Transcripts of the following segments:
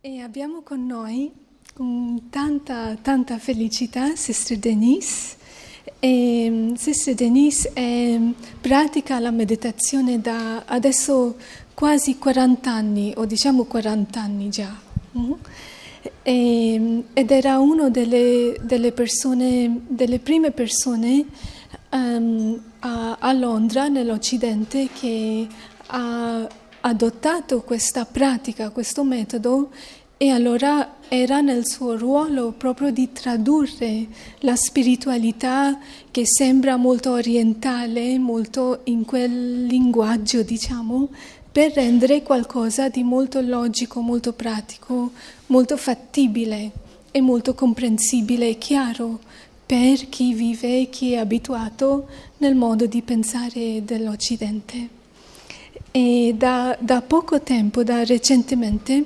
E abbiamo con noi, con tanta felicità, Sister Denise. E Sister Denise pratica la meditazione da adesso quasi 40 anni, o diciamo 40 anni già. Ed era una delle prime persone a Londra, nell'Occidente, che ha adottato questa pratica, questo metodo, e allora era nel suo ruolo proprio di tradurre la spiritualità che sembra molto orientale, molto in quel linguaggio, diciamo, per rendere qualcosa di molto logico, molto pratico, molto fattibile e molto comprensibile e chiaro per chi vive, chi è abituato nel modo di pensare dell'Occidente. E da poco tempo, da recentemente,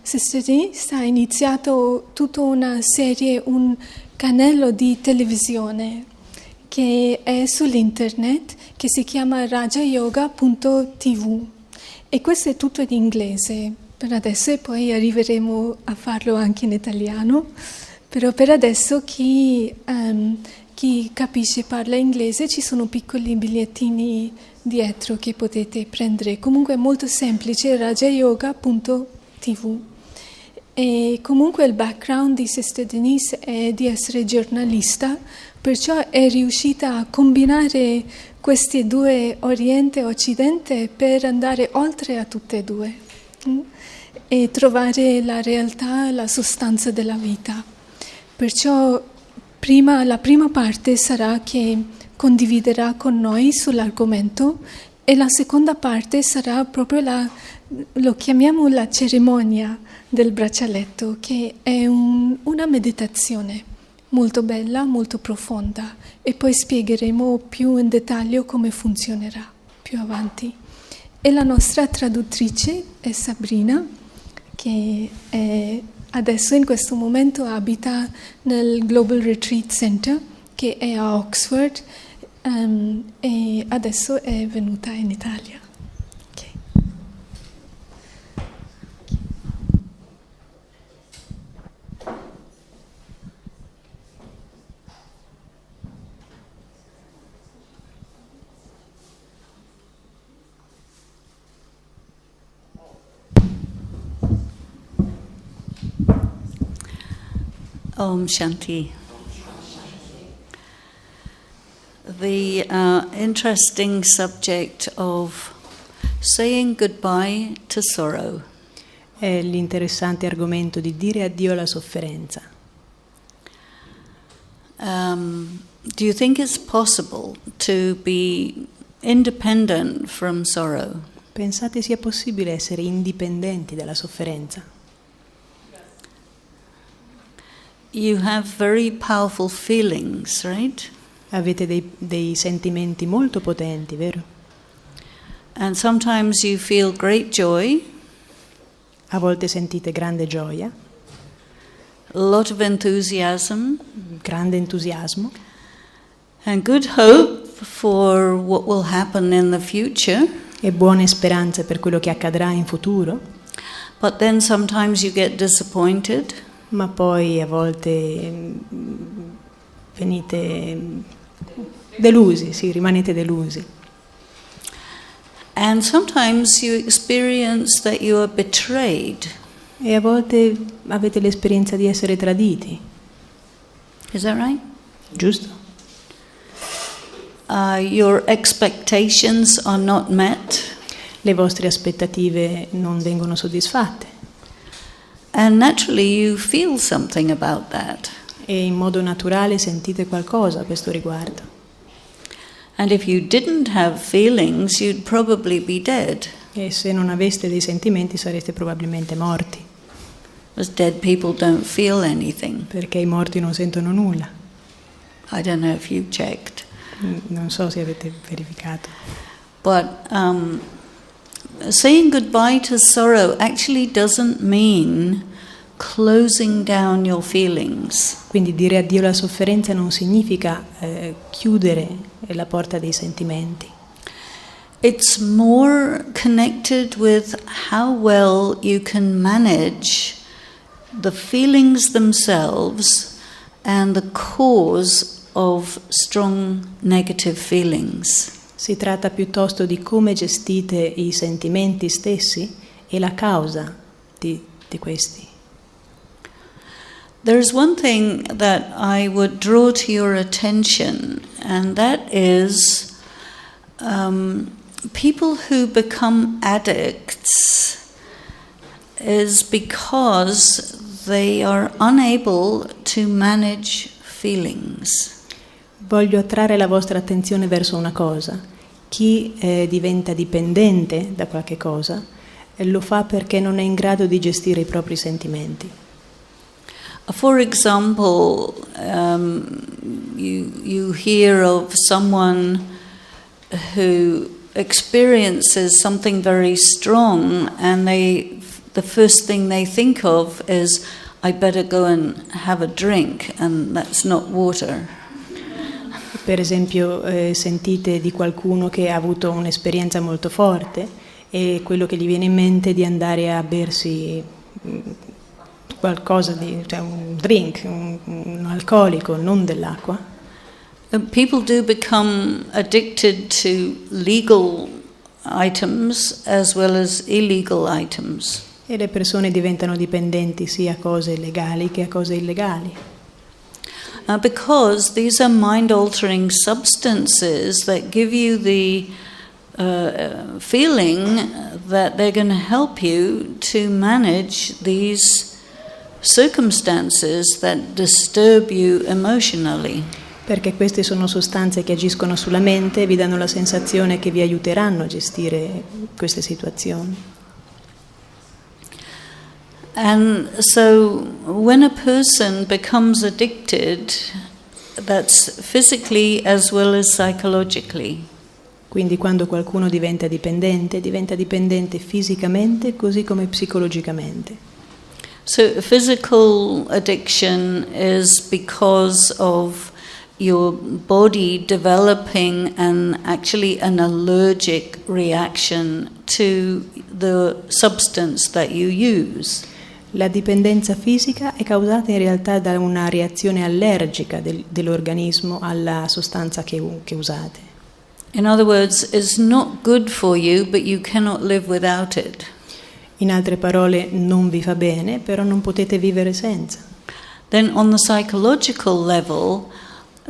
Sister Denise ha iniziato tutta una serie, un canale di televisione che è sull'internet, che si chiama rajayoga.tv, e questo è tutto in inglese per adesso, e poi arriveremo a farlo anche in italiano, però per adesso chi capisce, parla inglese, ci sono piccoli bigliettini dietro che potete prendere. Comunque è molto semplice, rajayoga.tv. E comunque il background di Sister Denise è di essere giornalista, perciò è riuscita a combinare questi due, Oriente e Occidente, per andare oltre a tutte e due e trovare la realtà, la sostanza della vita. Perciò la prima parte sarà che condividerà con noi sull'argomento, e la seconda parte sarà proprio lo chiamiamo la cerimonia del braccialetto, che è una meditazione molto bella, molto profonda, e poi spiegheremo più in dettaglio come funzionerà più avanti. E la nostra traduttrice è Sabrina, che adesso in questo momento abita nel Global Retreat Center, che è a Oxford, e adesso è venuta in Italia. Okay. Om Shanti. The interesting subject of saying goodbye to sorrow. È l'interessante argomento di dire addio alla sofferenza. Do you think it's possible to be independent from sorrow? Pensate sia possibile essere indipendenti dalla sofferenza? You have very powerful feelings, right? Avete dei sentimenti molto potenti, vero? And sometimes you feel great joy. A volte sentite grande gioia, A lot of enthusiasm. grande entusiasmo And good hope for what will happen in the future. e buone speranze per quello che accadrà in futuro, But then sometimes you get disappointed. ma poi a volte venite delusi, sì, rimanete delusi. And sometimes you experience that you are betrayed. E a volte avete l'esperienza di essere traditi, Is that right? giusto? Your expectations are not met. Le vostre aspettative non vengono soddisfatte And naturally you feel something about that. e in modo naturale sentite qualcosa a questo riguardo. And if you didn't have feelings, you'd probably be dead. E se non aveste dei sentimenti sareste probabilmente morti, Because dead people don't feel anything. perché i morti non sentono nulla. I don't know if you've checked. Non so se avete verificato. But saying goodbye to sorrow actually doesn't mean closing down your feelings. Quindi dire addio alla sofferenza non significa chiudere la porta dei sentimenti. it's more connected with how well you can manage the feelings themselves and the cause of strong negative feelings. Si tratta piuttosto di come gestite i sentimenti stessi e la causa di questi. There's one thing that I would draw to your attention, and that is people who become addicts is because they are unable to manage feelings. Voglio attrarre la vostra attenzione verso una cosa. Chi diventa dipendente da qualche cosa lo fa perché non è in grado di gestire i propri sentimenti. For example, you hear of someone who experiences something very strong, and the first thing they think of is, I better go and have a drink, and that's not water. Per esempio, sentite di qualcuno che ha avuto un'esperienza molto forte e quello che gli viene in mente è di andare a bersi qualcosa cioè un drink, un alcolico, non dell'acqua. People do become addicted to legal items as well as illegal items. E le persone diventano dipendenti sia a cose legali che a cose illegali. Because these are mind-altering substances that give you the feeling that they're going to help you to manage these circumstances that disturb you emotionally. Perché queste sono sostanze che agiscono sulla mente e vi danno la sensazione che vi aiuteranno a gestire queste situazioni. And so when a person becomes addicted, that's physically as well as psychologically. Quindi quando qualcuno diventa dipendente fisicamente così come psicologicamente. So physical addiction is because of your body developing actually an allergic reaction to the substance that you use. La dipendenza fisica è causata in realtà da una reazione allergica dell'organismo alla sostanza che usate. In other words, it's not good for you, but you cannot live without it. In altre parole, non vi fa bene, però non potete vivere senza. Then on the psychological level,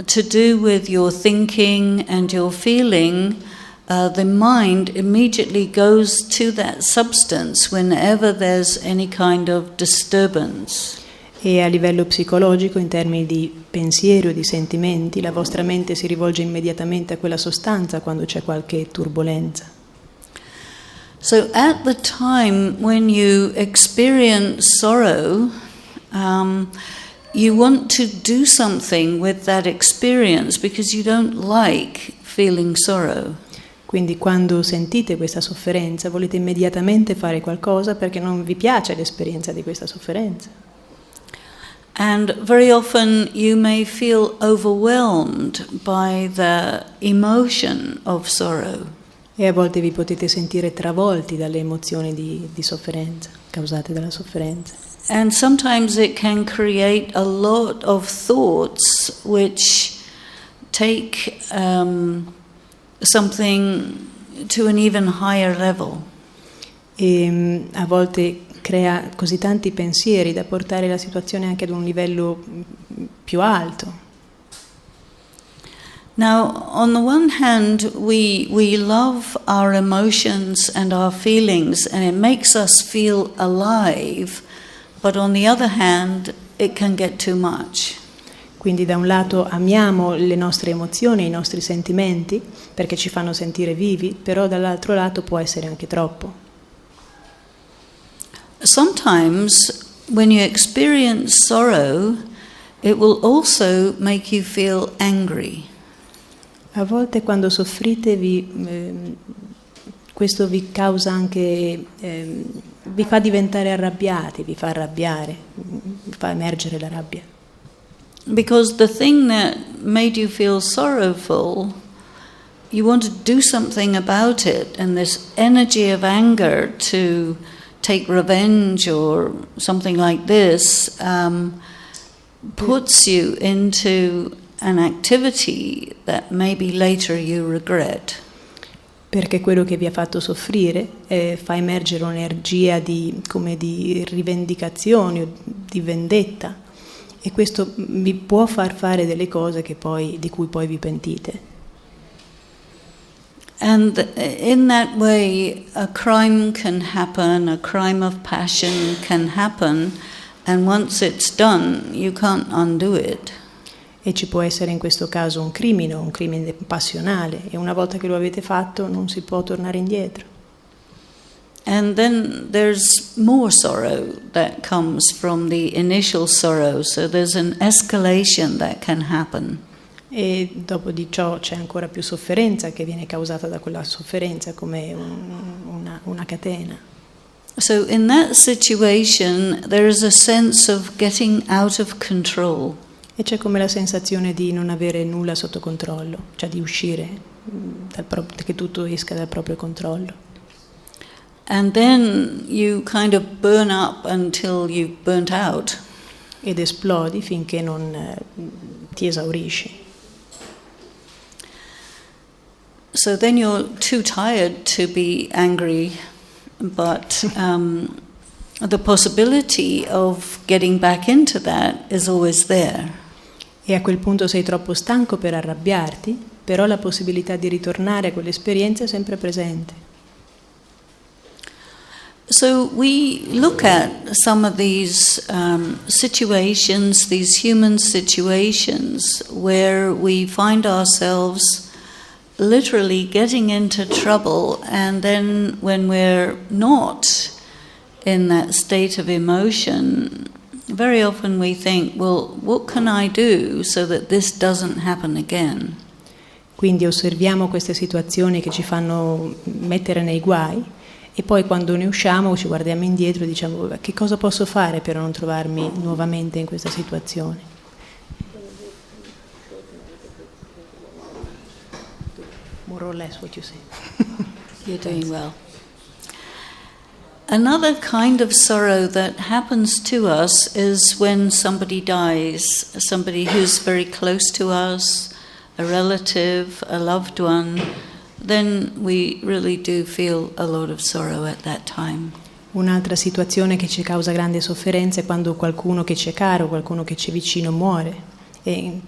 to do with your thinking and your feeling, the mind immediately goes to that substance whenever there's any kind of disturbance. E a livello psicologico, in termini di pensiero e di sentimenti, la vostra mente si rivolge immediatamente a quella sostanza quando c'è qualche turbolenza. So at the time when you experience sorrow, you want to do something with that experience because you don't like feeling sorrow. Quindi quando sentite questa sofferenza volete immediatamente fare qualcosa perché non vi piace l'esperienza di questa sofferenza. And very often you may feel overwhelmed by the emotion of sorrow. E a volte vi potete sentire travolti dalle emozioni di sofferenza, causate dalla sofferenza. And sometimes it can create a lot of thoughts which take something to an even higher level. E a volte crea così tanti pensieri da portare la situazione anche ad un livello più alto. Now, on the one hand, we love our emotions and our feelings, and it makes us feel alive, but on the other hand, it can get too much. Quindi da un lato amiamo le nostre emozioni, i nostri sentimenti, perché ci fanno sentire vivi, però dall'altro lato può essere anche troppo. Sometimes, when you experience sorrow, it will also make you feel angry. A volte quando soffrite questo vi causa anche, vi fa diventare arrabbiati, vi fa arrabbiare, vi fa emergere la rabbia. Because the thing that made you feel sorrowful you want to do something about it, and this energy of anger to take revenge or something like this puts you into an activity that maybe later you regret. Perché quello che vi ha fatto soffrire fa emergere un'energia come di rivendicazione o di vendetta, e questo vi può far fare delle cose di cui poi vi pentite. And in that way, a crime can happen, a crime of passion can happen, and once it's done, you can't undo it. E ci può essere in questo caso un crimine passionale, e una volta che lo avete fatto non si può tornare indietro. And then there's more sorrow that comes from the initial sorrow, so there's an escalation that can happen. E dopo di ciò c'è ancora più sofferenza che viene causata da quella sofferenza, come una catena. So in that situation there is a sense of getting out of control. E c'è come la sensazione di non avere nulla sotto controllo, cioè di uscire, che tutto esca dal proprio controllo. And then you kind of burn up until you've burnt out. Ed esplodi finché non ti esaurisci. So then you're too tired to be angry, but the possibility of getting back into that is always there. E a quel punto sei troppo stanco per arrabbiarti, però la possibilità di ritornare a quell'esperienza è sempre presente. So we look at some of these situations, these human situations, where we find ourselves literally getting into trouble, and then when we're not in that state of emotion, very often we think, well, what can I do so that this doesn't happen again? Quindi osserviamo queste situazioni che ci fanno mettere nei guai, e poi quando ne usciamo ci guardiamo indietro e diciamo, che cosa posso fare per non trovarmi nuovamente in questa situazione? More or less what you say. You're doing well. Another kind of sorrow that happens to us is when somebody dies, somebody who's very close to us, a relative, a loved one, then we really do feel a lot of sorrow at that time. Un'altra situazione che ci causa grande sofferenza è quando qualcuno che ci è caro, qualcuno che ci è vicino muore, e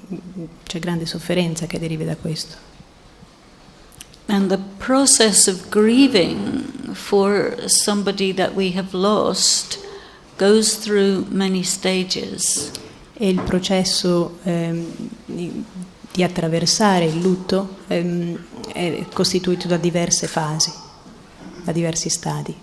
c'è grande sofferenza che deriva da questo. And the process of grieving for somebody that we have lost goes through many stages. E il processo di attraversare il lutto è costituito da diverse fasi, da diversi stadi.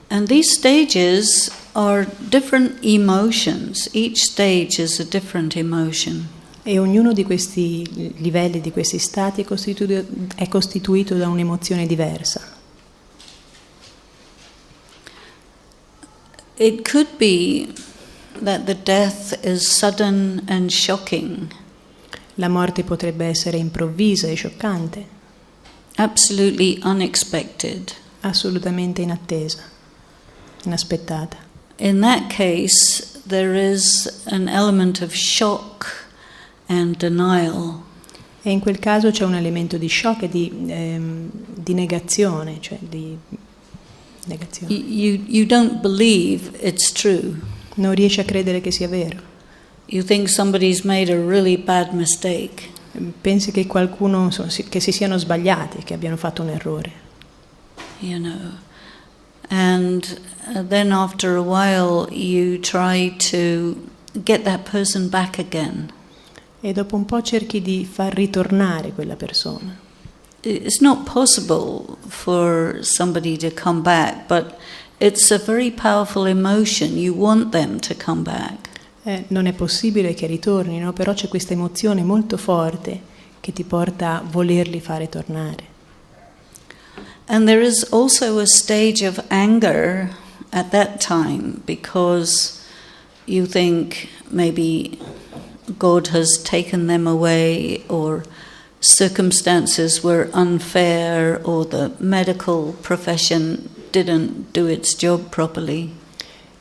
And these stages are different emotions. Each stage is a different emotion. E ognuno di questi livelli, di questi stati è costituito da un'emozione diversa. It could be that the death is sudden and shocking. La morte potrebbe essere improvvisa e scioccante. Absolutely unexpected. Assolutamente inattesa, inaspettata. In that case, there is an element of shock and denial. E in quel caso c'è un elemento di shock e di negazione, cioè di negazione. You don't believe it's true. Non riesci a credere che sia vero. You think somebody's made a really bad mistake. Pensi che che si siano sbagliati, che abbiano fatto un errore. You know. And then after a while you try to get that person back again. E dopo un po' cerchi di far ritornare quella persona. It's not possible for somebody to come back, but it's a very powerful emotion. You want them to come back. Non è possibile che ritornino, però c'è questa emozione molto forte che ti porta a volerli fare tornare. And there is also a stage of anger at that time, because you think maybe God has taken them away, or circumstances were unfair or the medical profession didn't do its job properly.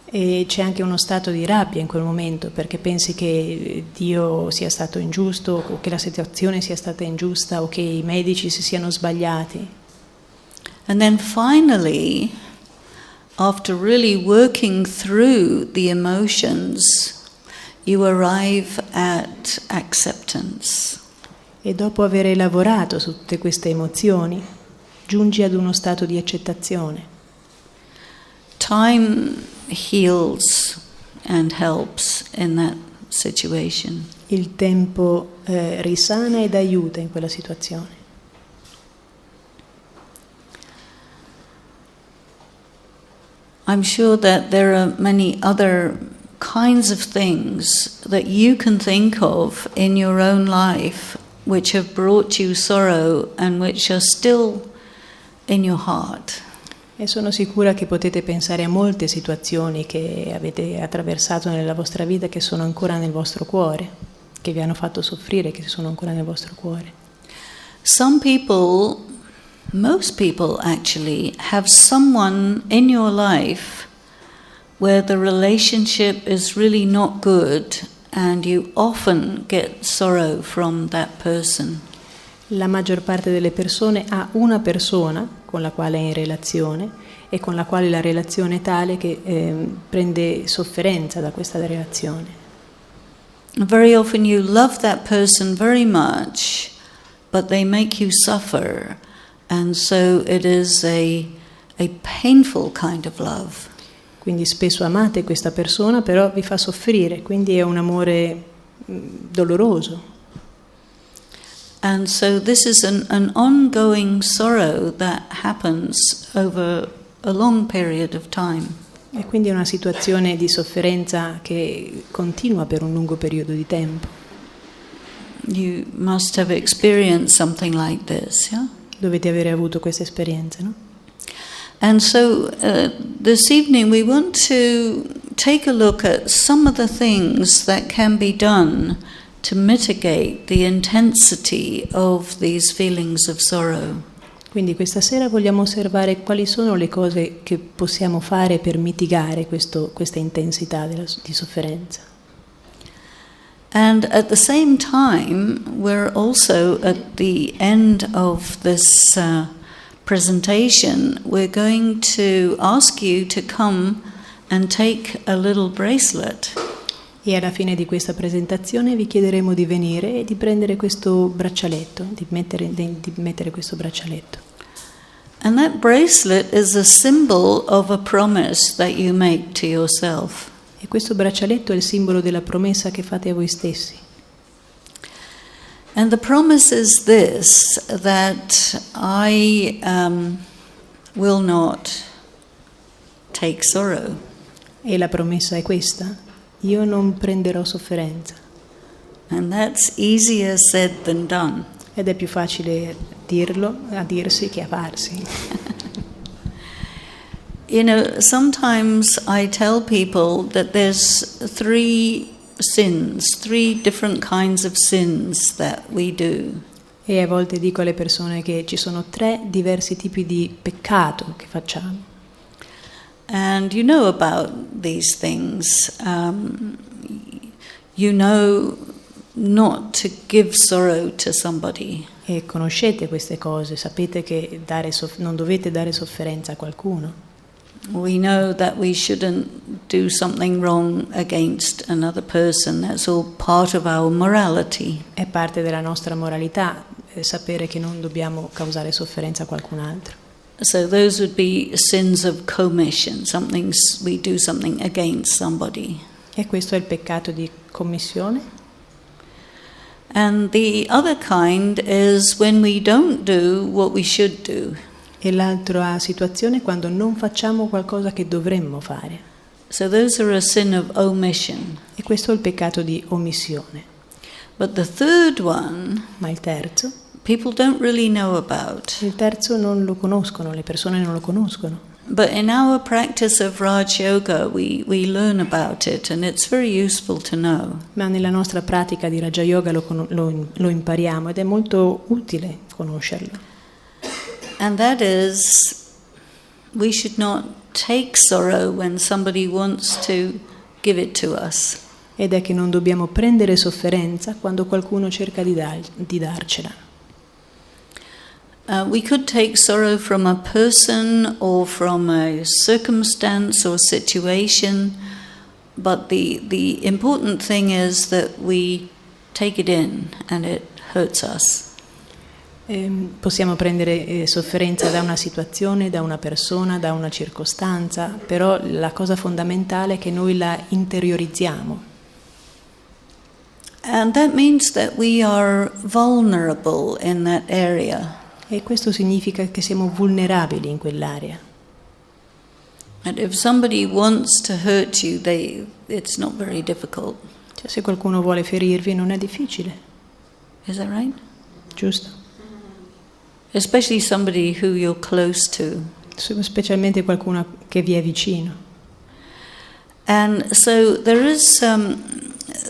E c'è anche uno stato di rabbia in quel momento, perché pensi che Dio sia stato ingiusto, o che la situazione sia stata ingiusta, o che i medici si siano sbagliati. And then finally, after really working through the emotions, you arrive at acceptance. E dopo aver lavorato su tutte queste emozioni, giungi ad uno stato di accettazione. Time heals and helps in that situation. Il tempo risana ed aiuta in quella situazione. I'm sure that there are many other kinds of things that you can think of in your own life which have brought you sorrow and which are still in your heart. E sono sicura che potete pensare a molte situazioni che avete attraversato nella vostra vita che sono ancora nel vostro cuore, che vi hanno fatto soffrire, che sono ancora nel vostro cuore. Some people, most people actually, have someone in your life where the relationship is really not good and you often get sorrow from that person. La maggior parte delle persone ha una persona con la quale è in relazione e con la quale la relazione è tale che prende sofferenza da questa relazione. Very often you love that person very much, but they make you suffer, and so it is a painful kind of love. Quindi spesso amate questa persona, però vi fa soffrire, quindi è un amore doloroso. And so this is an ongoing sorrow that happens over a long period of time. E quindi è una situazione di sofferenza che continua per un lungo periodo di tempo. You must have experienced something like this, yeah? Dovete avere avuto queste esperienze, no? And so this evening we want to take a look at some of the things that can be done to mitigate the intensity of these feelings of sorrow. Quindi questa sera vogliamo osservare quali sono le cose che possiamo fare per mitigare questa intensità di sofferenza. And at the same time, we're also at the end of this presentation, we're going to ask you to come and take a little bracelet. E alla fine di questa presentazione vi chiederemo di venire e di prendere questo braccialetto, di mettere questo braccialetto. And that bracelet is a symbol of a promise that you make to yourself. E questo braccialetto è il simbolo della promessa che fate a voi stessi. And the promise is this, that I will not take sorrow. E la promessa è questa: io non prenderò sofferenza. And that's easier said than done. Ed è più facile dirsi che a farsi. You know, sometimes I tell people that there's three different kinds of sins that we do. E a volte dico alle persone che ci sono 3 diversi tipi di peccato che facciamo. And you know about these things. You know not to give sorrow to somebody. E conoscete queste cose, sapete che non dovete dare sofferenza a qualcuno. We know that we shouldn't do something wrong against another person. That's all part of our morality. È parte della nostra moralità sapere che non dobbiamo causare sofferenza a qualcun altro. So those would be sins of commission. We do something against somebody. E questo è il peccato di commissione. And the other kind is when we don't do what we should do. E l'altra situazione è quando non facciamo qualcosa che dovremmo fare. So those are a sin of omission. E questo è il peccato di omissione. But the third one, ma il terzo? People don't really know about. Il terzo non lo conoscono, le persone non lo conoscono. But in our practice of Raj Yoga, we learn about it, and it's very useful to know. Ma nella nostra pratica di Raja Yoga lo impariamo ed è molto utile conoscerlo. And that is, we should not take sorrow when somebody wants to give it to us. Ed è che non dobbiamo prendere sofferenza quando qualcuno cerca di darcela. We could take sorrow from a person or from a circumstance or situation, but the important thing is that we take it in and it hurts us. Possiamo prendere sofferenza da una situazione, da una persona, da una circostanza, però la cosa fondamentale è che noi la interiorizziamo. And that means that we are vulnerable in that area. E questo significa che siamo vulnerabili in quell'area. And if somebody wants to hurt you, it's not very difficult. Cioè, se qualcuno vuole ferirvi non è difficile. Is that right? Giusto? Especially somebody who you're close to. Specialmente qualcuno che vi è vicino. And so there is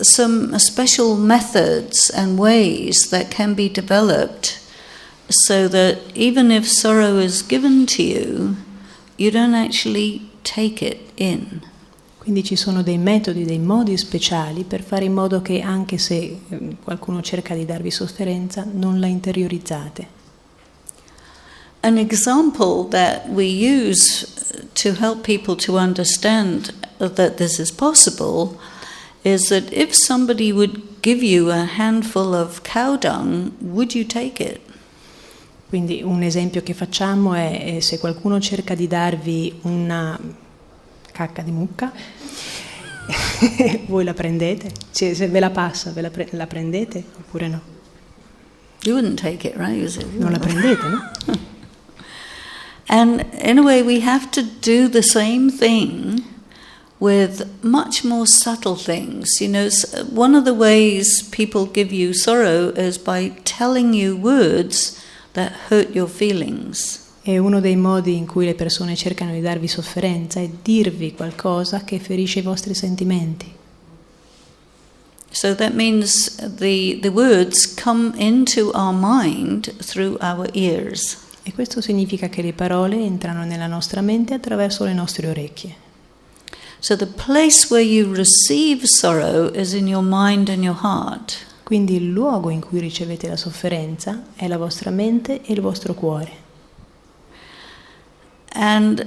some special methods and ways that can be developed so that even if sorrow is given to you, you don't actually take it in. Quindi ci sono dei metodi, dei modi speciali per fare in modo che anche se qualcuno cerca di darvi sofferenza, non la interiorizzate. An example that we use to help people to understand that this is possible is that if somebody would give you a handful of cow dung, would you take it? Quindi un esempio che facciamo è se qualcuno cerca di darvi una cacca di mucca, voi la prendete? Cioè, se ve la passa, la prendete oppure no? You wouldn't take it, right? Non la prendete, no? And in a way we have to do the same thing with much more subtle things. You know, one of the ways people give you sorrow is by telling you words that hurt your feelings. E uno dei modi in cui le persone cercano di darvi sofferenza è dirvi qualcosa che ferisce i vostri sentimenti. So that means the words come into our mind through our ears. E questo significa che le parole entrano nella nostra mente attraverso le nostre orecchie. So the place where you receive sorrow is in your mind and your heart. Quindi il luogo in cui ricevete la sofferenza è la vostra mente e il vostro cuore. And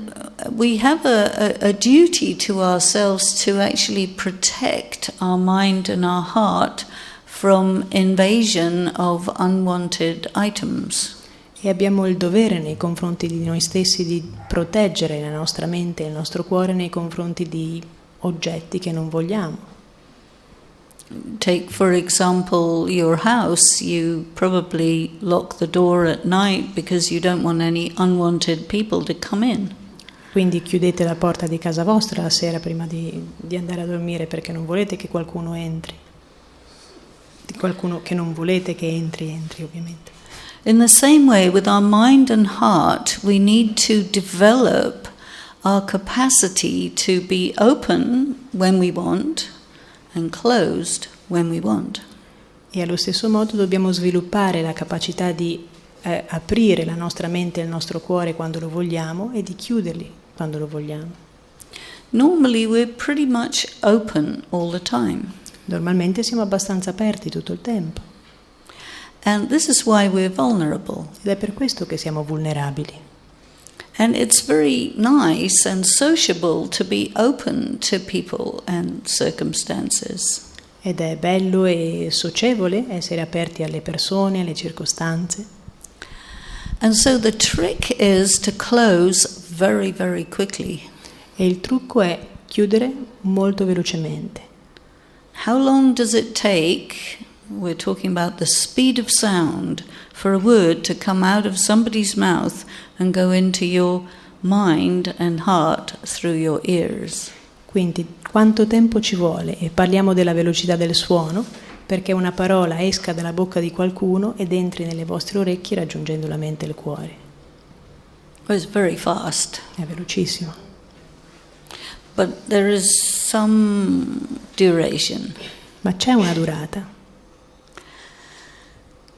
we have a duty to ourselves to actually protect our mind and our heart from invasion of unwanted items. E abbiamo il dovere nei confronti di noi stessi di proteggere la nostra mente e il nostro cuore nei confronti di oggetti che non vogliamo. Take, for example, your house. You probably lock the door at night because you don't want any unwanted people to come in. Quindi chiudete la porta di casa vostra la sera prima di andare a dormire perché non volete che qualcuno entri. Qualcuno che non volete che entri ovviamente. In the same way, with our mind and heart, we need to develop our capacity to be open when we want and closed when we want. E allo stesso modo dobbiamo sviluppare la capacità di aprire la nostra mente e il nostro cuore quando lo vogliamo e di chiuderli quando lo vogliamo. Normally we're pretty much open all the time. Normalmente siamo abbastanza aperti tutto il tempo. And this is why we're vulnerable. Ed è per questo che siamo vulnerabili. And it's very nice and sociable to be open to people and circumstances. Ed è bello e socievole essere aperti alle persone, alle circostanze. And so the trick is to close very, very quickly. E il trucco è chiudere molto velocemente. How long does it take? We're talking about the speed of sound for a word to come out of somebody's mouth and go into your mind and heart through your ears. Quindi quanto tempo ci vuole? E parliamo della velocità del suono perché una parola esca dalla bocca di qualcuno ed entri nelle vostre orecchie raggiungendo la mente e il cuore. It's very fast. È velocissimo. But there is some duration. Ma c'è una durata.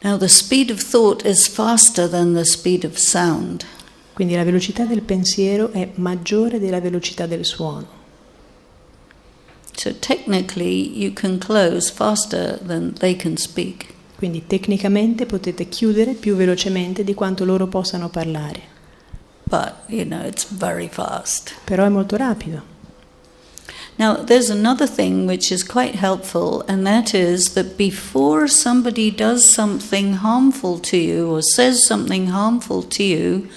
Now the speed of thought is faster than the speed of sound. Quindi la velocità del pensiero è maggiore della velocità del suono. So technically you can close faster than they can speak. Quindi tecnicamente potete chiudere più velocemente di quanto loro possano parlare. But, it's very fast. Però è molto rapido. Now, there's another thing which is quite helpful, and that is that before somebody does something harmful to you or says something harmful to you,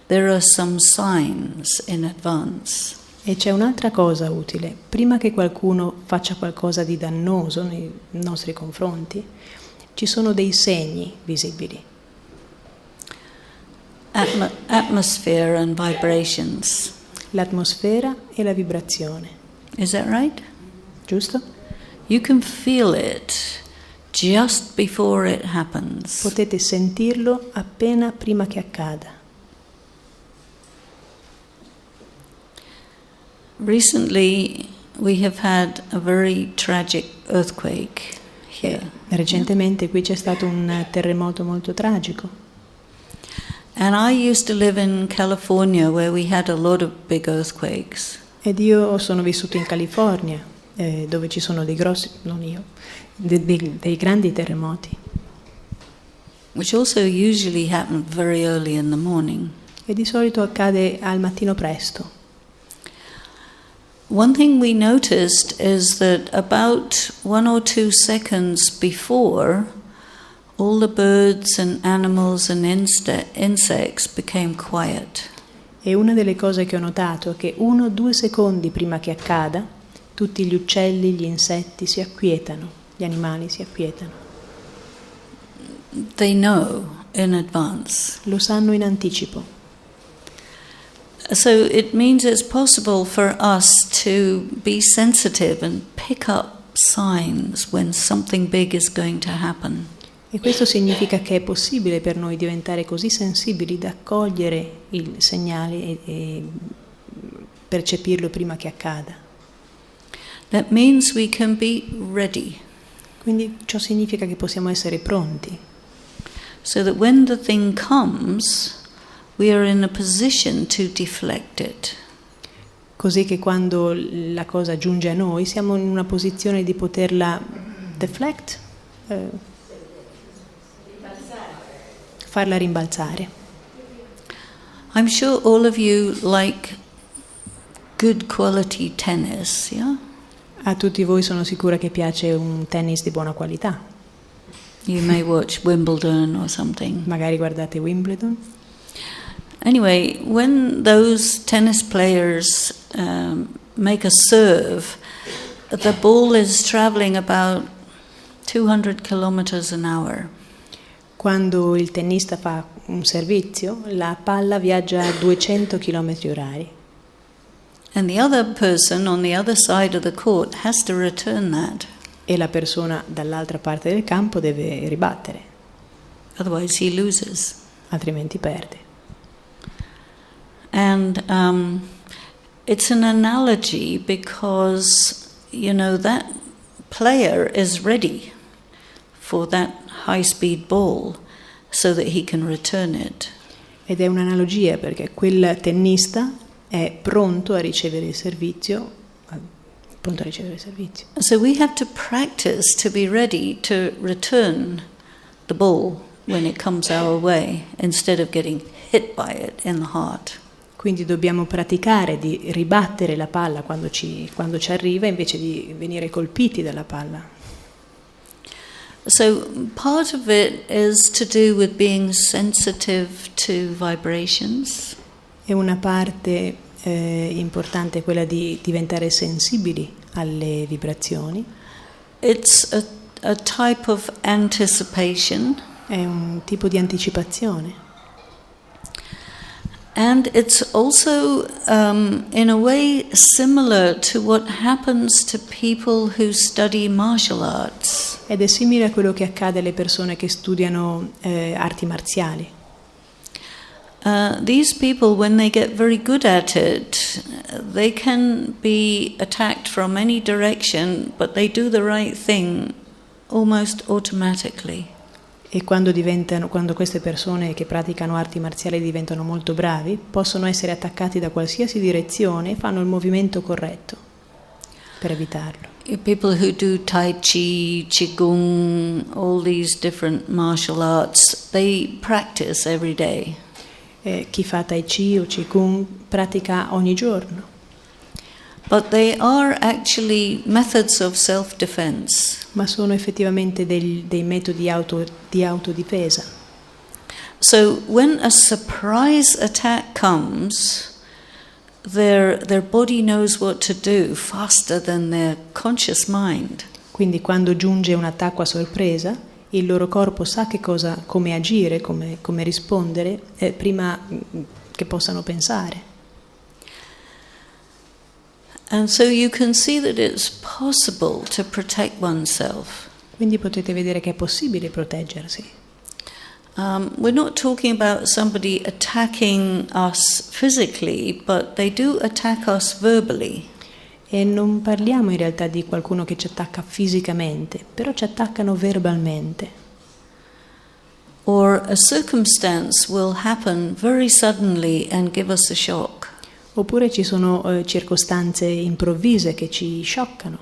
there are some signs in advance. E c'è un'altra cosa utile. Prima che qualcuno faccia qualcosa di dannoso nei nostri confronti, ci sono dei segni visibili. Atmosphere and vibrations. L'atmosfera e la vibrazione. Is that right? Giusto? You can feel it just before it happens. Potete sentirlo appena prima che accada. Recently we have had a very tragic earthquake here. Recentemente qui c'è stato un terremoto molto tragico. And I used to live in California where we had a lot of big earthquakes. Ed io sono vissuto in California, dove ci sono dei grossi, non io, dei grandi terremoti. Which also usually happen very early in the morning. E di solito accade al mattino presto. One thing we noticed is that about 1 or 2 seconds before, all the birds and animals and insects became quiet. E una delle cose che ho notato è che 1 o 2 secondi prima che accada, tutti gli uccelli, gli insetti si acquietano, gli animali si acquietano. They know in advance. Lo sanno in anticipo. So it means it's possible for us to be sensitive and pick up signs when something big is going to happen. E questo significa che è possibile per noi diventare così sensibili da cogliere il segnale e percepirlo prima che accada. That means we can be ready. Quindi ciò significa che possiamo essere pronti. So that when the thing comes, we are in a position to deflect it. Così che quando la cosa giunge a noi siamo in una posizione di poterla deflect, farla rimbalzare. I'm sure all of you like good quality tennis, yeah? A tutti voi sono sicura che piace un tennis di buona qualità. You may watch Wimbledon or something. Magari guardate Wimbledon. Anyway, when those tennis players make a serve, the ball is traveling about 200 kilometers an hour. Quando il tennista fa un servizio, la palla viaggia a 200 km/h. And the other person on the other side of the court has to return that. E la persona dall'altra parte del campo deve ribattere. Otherwise he loses. Altrimenti perde. And it's an analogy because, that player is ready for that high-speed ball so that he can return it. Ed è un'analogia perché quel tennista è pronto a ricevere il servizio. So we have to practice to be ready to return the ball when it comes our way instead of getting hit by it in the heart. Quindi dobbiamo praticare di ribattere la palla quando ci arriva invece di venire colpiti dalla palla. So part of it is to do with being sensitive to vibrations. E una parte importante è quella di diventare sensibili alle vibrazioni. It's a type of anticipation. È un tipo di anticipazione. And it's also, in a way, similar to what happens to people who study martial arts. Ed è simile a quello che accade alle persone che studiano arti marziali. these people, when they get very good at it, they can be attacked from any direction, but they do the right thing almost automatically. E quando queste persone che praticano arti marziali diventano molto bravi, possono essere attaccati da qualsiasi direzione e fanno il movimento corretto per evitarlo. People who do Tai Chi, Qigong, all these different martial arts, they practice every day. Chi fa Tai Chi o Qigong pratica ogni giorno. But they are actually methods of self-defense. Ma sono effettivamente dei metodi di autodifesa. So when a surprise attack comes, their body knows what to do faster than their conscious mind. Quindi quando giunge un attacco a sorpresa, il loro corpo sa come agire, come rispondere, prima che possano pensare. And so you can see that it's possible to protect oneself. Quindi potete vedere che è possibile proteggersi. We're not talking about somebody attacking us physically, but they do attack us verbally. E non parliamo in realtà di qualcuno che ci attacca fisicamente, però ci attaccano verbalmente. Or a circumstance will happen very suddenly and give us a shock. Oppure ci sono circostanze improvvise che ci scioccano.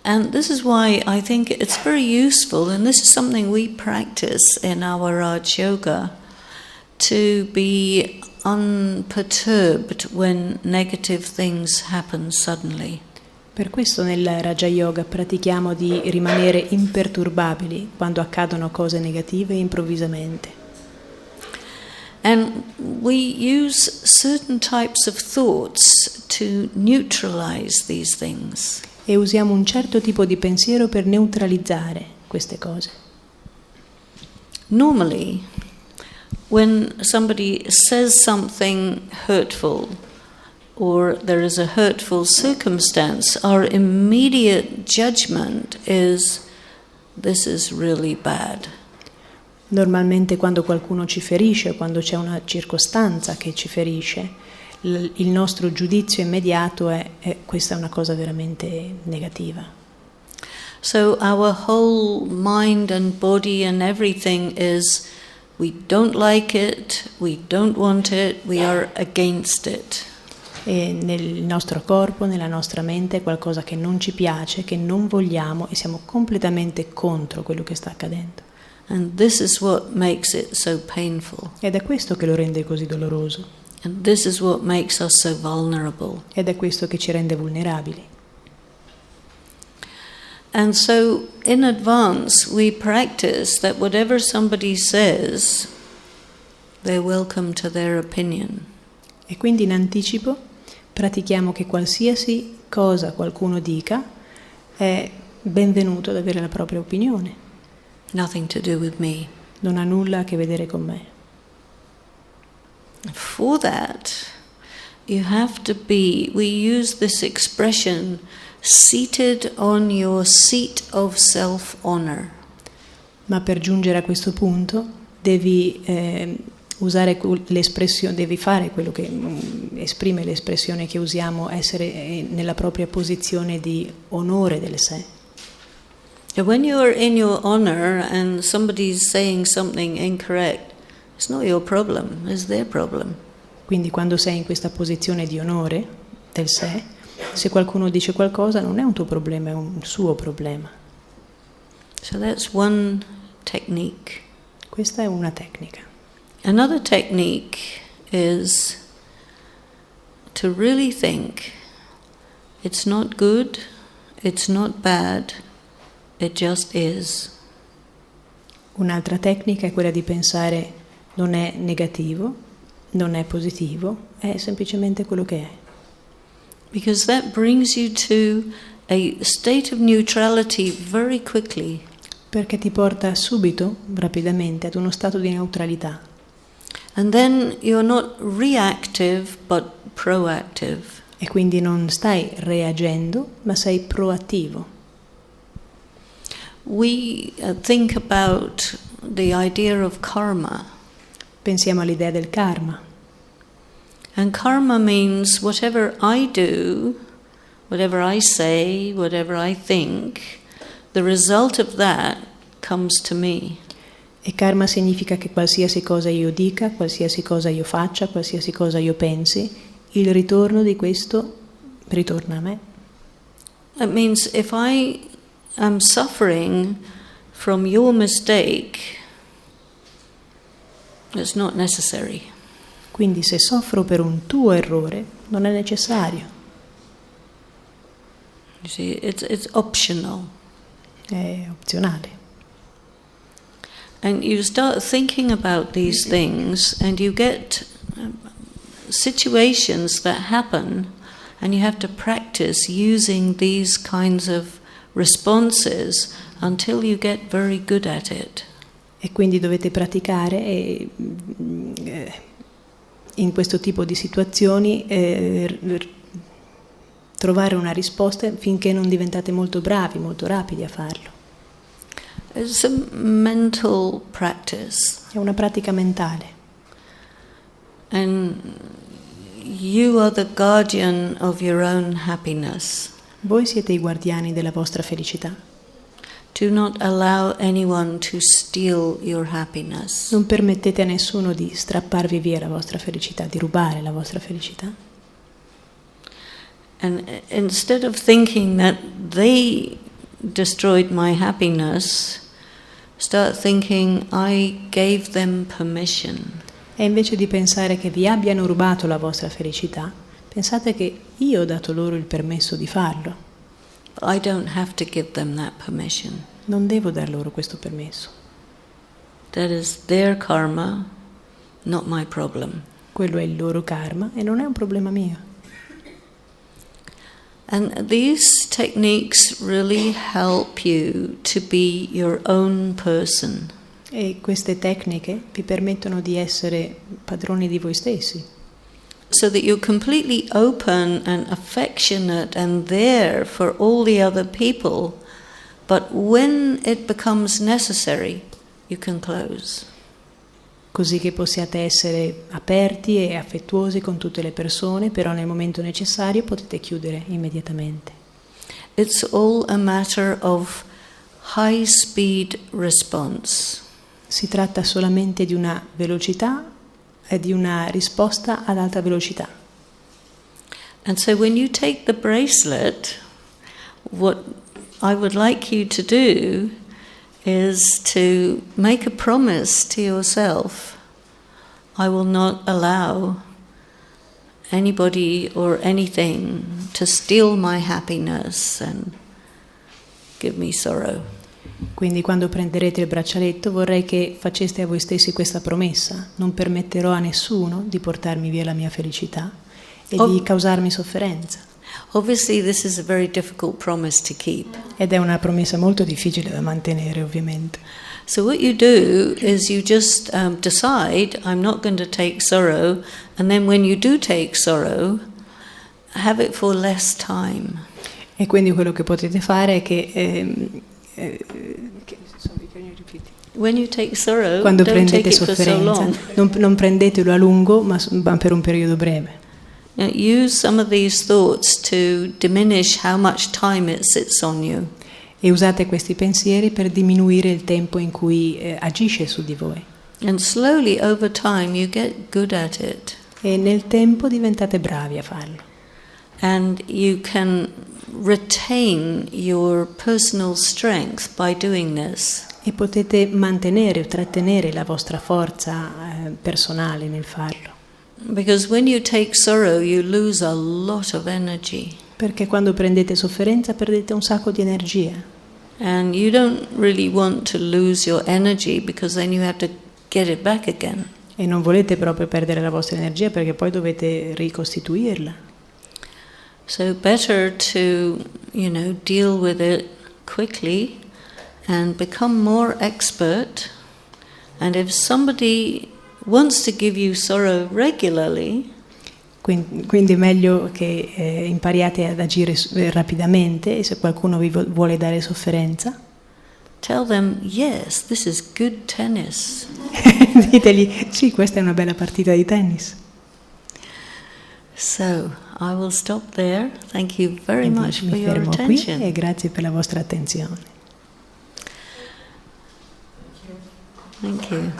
And this is why I think it's very useful, and this is something we practice in our Raj Yoga, to be unperturbed when negative things happen suddenly. Per questo nel Raja Yoga pratichiamo di rimanere imperturbabili quando accadono cose negative improvvisamente. And we use certain types of thoughts to neutralize these things. E usiamo un certo tipo di pensiero per neutralizzare queste cose. Normally, when somebody says something hurtful or there is a hurtful circumstance, our immediate judgment is, this is really bad. Normalmente quando qualcuno ci ferisce, quando c'è una circostanza che ci ferisce, il nostro giudizio immediato è questa è una cosa veramente negativa. So our whole mind and body and everything is, we don't like it, we don't want it, we are against it. E nel nostro corpo, nella nostra mente è qualcosa che non ci piace, che non vogliamo e siamo completamente contro quello che sta accadendo. And this is what makes it so painful. Ed è questo che lo rende così doloroso. And this is what makes us so vulnerable. Ed è questo che ci rende vulnerabili. And so in advance we practice that whatever somebody says, they're welcome to their opinion. E quindi in anticipo pratichiamo che qualsiasi cosa qualcuno dica è benvenuto ad avere la propria opinione. Nothing to do with me. Non ha nulla a che vedere con me. For that, you have to be, we use this expression, seated on your seat of self-honor. Ma per giungere a questo punto devi usare l'espressione, devi fare quello che esprime l'espressione che usiamo, essere nella propria posizione di onore del sé. When you are in your honor and somebody's saying something incorrect, it's not your problem, it's their problem. Quindi quando sei in questa posizione di onore del sé, se qualcuno dice qualcosa non è un tuo problema, è un suo problema. So that's one technique. Questa è una tecnica. Another technique is to really think, it's not good, it's not bad, it just is. Un'altra tecnica è quella di pensare non è negativo, non è positivo, è semplicemente quello che è. Because that brings you to a state of neutrality very quickly. Perché ti porta subito, rapidamente, ad uno stato di neutralità. And then you're not reactive but proactive. E quindi non stai reagendo, ma sei proattivo. We think about the idea of karma. Pensiamo all'idea del karma. And karma means whatever I do, whatever I say, whatever I think, the result of that comes to me. E karma significa che qualsiasi cosa io dica, qualsiasi cosa io faccia, qualsiasi cosa io pensi, il ritorno di questo ritorna a me. It means if I am suffering from your mistake, it's not necessary. Quindi se soffro per un tuo errore, non è necessario. You see, it's optional. È opzionale. And you start thinking about these things and you get situations that happen and you have to practice using these kinds of responses until you get very good at it. E quindi dovete praticare in questo tipo di situazioni trovare una risposta finché non diventate molto bravi, molto rapidi a farlo. It's a mental practice. È una pratica mentale. And you are the guardian of your own happiness. Voi siete i guardiani della vostra felicità. Do not allow anyone to steal your happiness. Non permettete a nessuno di strapparvi via la vostra felicità, di rubare la vostra felicità. And instead of thinking that they destroyed my happiness, start thinking I gave them permission. E invece di pensare che vi abbiano rubato la vostra felicità, pensate che io ho dato loro il permesso di farlo. I don't have to give them that permission. Non devo dar loro questo permesso. That is their karma, not my problem. Quello è il loro karma e non è un problema mio. And these techniques really help you to be your own person. E queste tecniche vi permettono di essere padroni di voi stessi. So that you're completely open and affectionate and there for all the other people, but when it becomes necessary, you can close. Così che possiate essere aperti e affettuosi con tutte le persone, però nel momento necessario potete chiudere immediatamente. It's all a matter of high speed response. Si tratta solamente di una velocità e di una risposta ad alta velocità. And so when you take the bracelet, what I would like you to do is to make a promise to yourself. I will not allow anybody or anything to steal my happiness and give me sorrow. Quindi quando prenderete il braccialetto vorrei che faceste a voi stessi questa promessa: non permetterò a nessuno di portarmi via la mia felicità e di causarmi sofferenza. Obviously this is a very difficult promise to keep. Ed è una promessa molto difficile da mantenere, ovviamente. So what you do is you just decide, I'm not going to take sorrow, and then when you do take sorrow, have it for less time. E quindi quello che potete fare è che When you take sorrow, quando don't take prendete it for so long. sofferenza, non prendetelo a lungo, ma per un periodo breve. Now, use some of these thoughts to diminish how much time it sits on you. E usate questi pensieri per diminuire il tempo in cui agisce su di voi. And slowly over time you get good at it. E nel tempo diventate bravi a farlo. And you can retain your personal strength by doing this. E potete mantenere o trattenere la vostra forza personale nel farlo. Because when you take sorrow you lose a lot of energy. Perché quando prendete sofferenza perdete un sacco di energia. And you don't really want to lose your energy because then you have to get it back again. E non volete proprio perdere la vostra energia perché poi dovete ricostituirla. So better to, deal with it quickly and become more expert. And if somebody wants to give you sorrow regularly, quindi è meglio che impariate ad agire rapidamente, e se qualcuno vi vuole dare sofferenza, tell them, yes, this is good tennis. Ditegli, sì, questa è una bella partita di tennis. So, I will stop there. Thank you very Quindi much for mi your fermo attention. qui e grazie per la vostra attenzione. Thank you.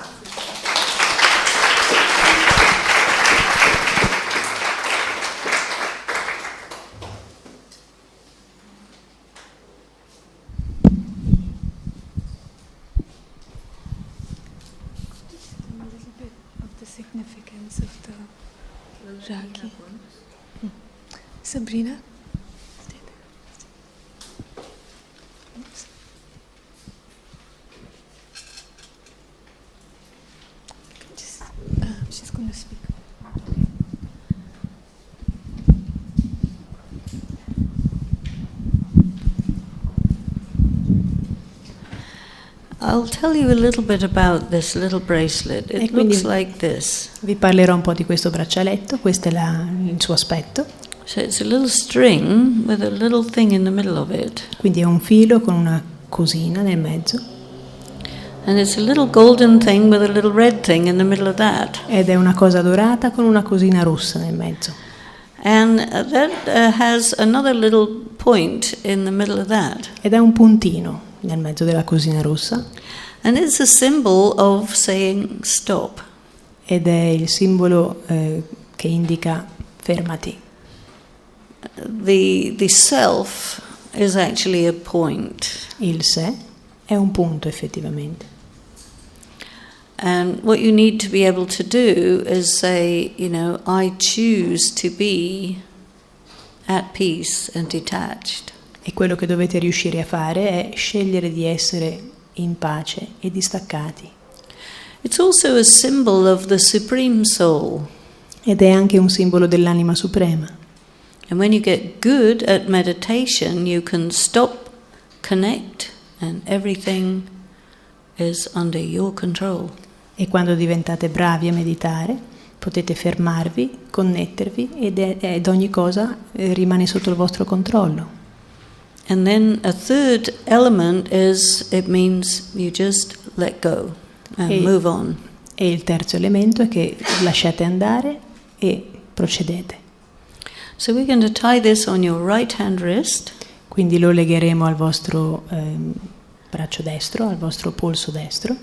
Significance of the Rakhi. Sabrina? Oops. She's going to speak. I'll tell you a little bit about this little bracelet. It looks like this. Vi parlerò un po' di questo braccialetto, questo è il suo aspetto. So it's a little string with a little thing in the middle of it. Quindi è un filo con una cosina nel mezzo. And it's a little golden thing with a little red thing in the middle of that. Ed è una cosa dorata con una cosina rossa nel mezzo. And that has another little point in the middle of that. Ed è un puntino nel mezzo della cosina rossa. And it's a symbol of saying stop. Ed è il simbolo che indica fermati. The self is actually a point. Il sé è un punto effettivamente. And what you need to be able to do is say, I choose to be at peace and detached. E quello che dovete riuscire a fare è scegliere di essere in pace e distaccati. It's also a symbol of the Supreme Soul. Ed è anche un simbolo dell'anima suprema. And when you get good at meditation, you can stop, connect, and everything is under your control. E quando diventate bravi a meditare, potete fermarvi, connettervi ed ogni cosa rimane sotto il vostro controllo. And then a third element is, it means you just let go and move on. E il terzo elemento è che lasciate andare e procedete. So we're going to tie this on your right hand wrist. Quindi lo legheremo al vostro braccio destro, al vostro polso destro.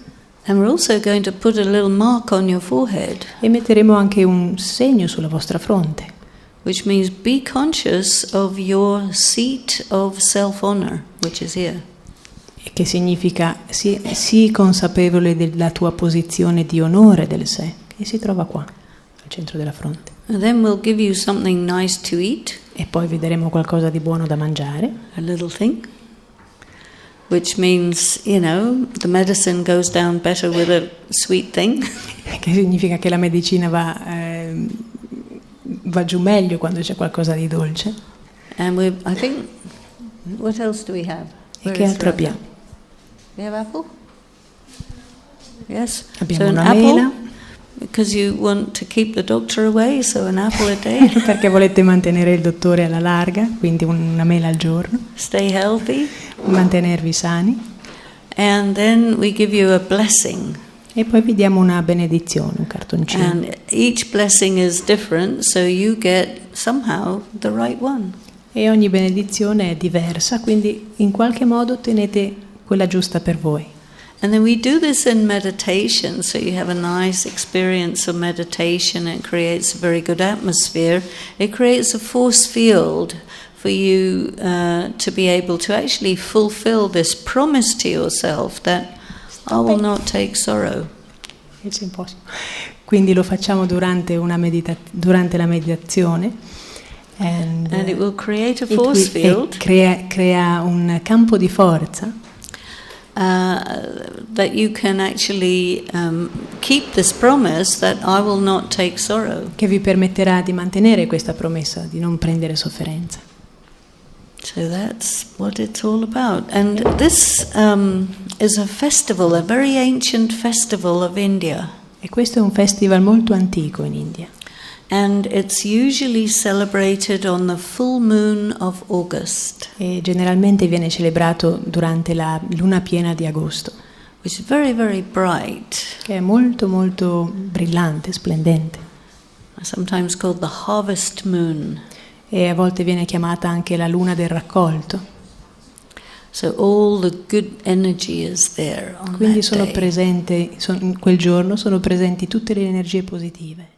And we're also going to put a little mark on your forehead. E metteremo anche un segno sulla vostra fronte. Which means be conscious of your seat of self-honor, which is here. E che significa sii consapevole della tua posizione di onore del sé, che si trova qua, al centro della fronte. And then we'll give you something nice to eat. E poi vi daremo qualcosa di buono da mangiare. A little thing. Which means, the medicine goes down better with a sweet thing. Che significa che la medicina va giù meglio quando c'è qualcosa di dolce. And I think, what else do we have? E che altro abbiamo? We have apple? Yes. Abbiamo so una an mela. apple, because you want to keep the doctor away, so an apple a day. Perché volete mantenere il dottore alla larga, quindi una mela al giorno. Stay healthy. Mantenervi sani. And then we give you a blessing. E poi vi diamo una benedizione, un cartoncino. And each blessing is different, so you get somehow the right one. E ogni benedizione è diversa, quindi in qualche modo ottenete quella giusta per voi. And then we do this in meditation, so you have a nice experience of meditation. It creates a very good atmosphere. It creates a force field for you to be able to actually fulfill this promise to yourself that I will not take sorrow. It's impossible. Quindi lo facciamo durante la meditazione. And it will create a force field. Crea un campo di forza. That you can actually keep this promise that I will not take sorrow. Che vi permetterà di mantenere questa promessa di non prendere sofferenza. So that's what it's all about. And this is a festival, a very ancient festival of India. E questo è un festival molto antico in India. And it's usually celebrated on the full moon of August. E generalmente viene celebrato durante la luna piena di agosto, Which is very, very bright. che è molto molto brillante, splendente. Sometimes called the harvest moon. E a volte viene chiamata anche la luna del raccolto. So all the good energy is there on Quindi that day. quel giorno sono presenti tutte le energie positive.